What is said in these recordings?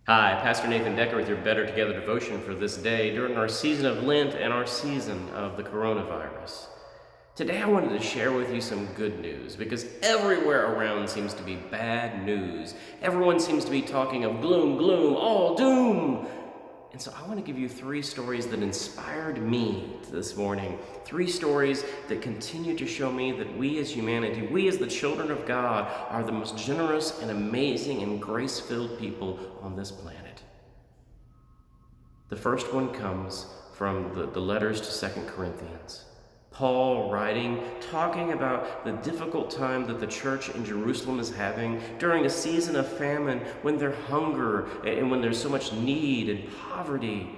Hi, Pastor Nathan Decker with your Better Together devotion for this day during our season of Lent and our season of the coronavirus. Today I wanted to share with you some good news because everywhere around seems to be bad news. Everyone seems to be talking of gloom, gloom, all doom. And so I want to give you 3 stories that inspired me this morning. 3 stories that continue to show me that we as humanity, we as the children of God, are the most generous and amazing and grace-filled people on this planet. The first one comes from the letters to 2 Corinthians. Paul writing, talking about the difficult time that the church in Jerusalem is having during a season of famine when there's hunger and when there's so much need and poverty.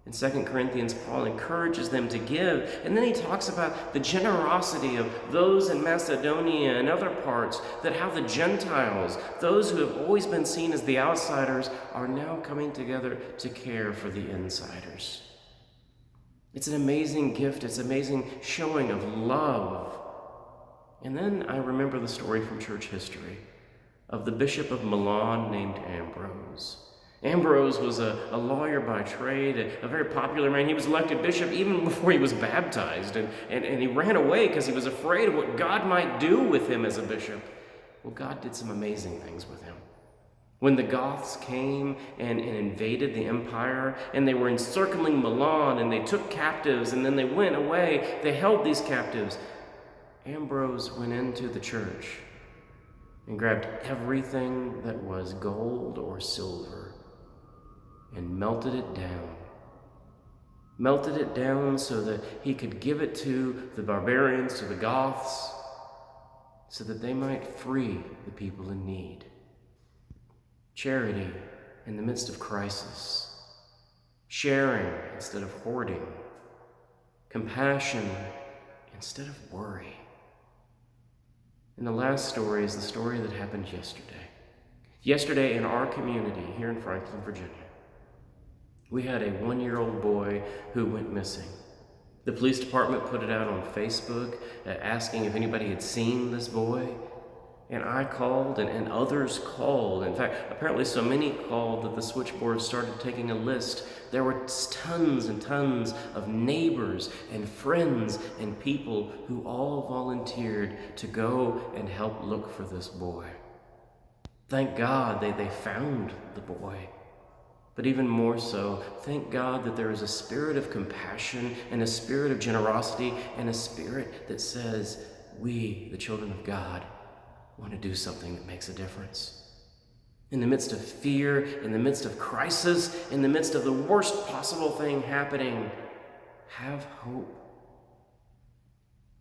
In 2 Corinthians, Paul encourages them to give, and then he talks about the generosity of those in Macedonia and other parts, that how the Gentiles, those who have always been seen as the outsiders, are now coming together to care for the insiders. It's an amazing gift. It's an amazing showing of love. And then I remember the story from church history of the bishop of Milan named Ambrose. Ambrose was a lawyer by trade, a very popular man. He was elected bishop even before he was baptized, and he ran away because he was afraid of what God might do with him as a bishop. Well, God did some amazing things with him. When the Goths came and invaded the empire, and they were encircling Milan, and they took captives, and then they went away, they held these captives, Ambrose went into the church and grabbed everything that was gold or silver and melted it down. Melted it down so that he could give it to the barbarians, to the Goths, so that they might free the people in need. Charity in the midst of crisis, sharing instead of hoarding, compassion instead of worry. And the last story is the story that happened yesterday. Yesterday in our community here in Franklin, Virginia, we had a 1-year-old boy who went missing. The police department put it out on Facebook asking if anybody had seen this boy. And I called, and others called. In fact, apparently so many called that the switchboard started taking a list. There were tons and tons of neighbors and friends and people who all volunteered to go and help look for this boy. Thank God they found the boy. But even more so, thank God that there is a spirit of compassion and a spirit of generosity and a spirit that says, we, the children of God, want to do something that makes a difference. In the midst of fear, in the midst of crisis, in the midst of the worst possible thing happening, have hope,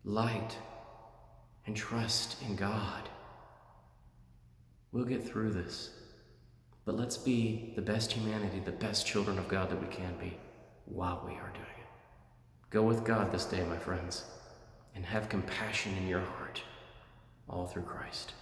light, and trust in God. We'll get through this, but let's be the best humanity, the best children of God that we can be while we are doing it. Go with God this day, my friends, and have compassion in your heart, all through Christ.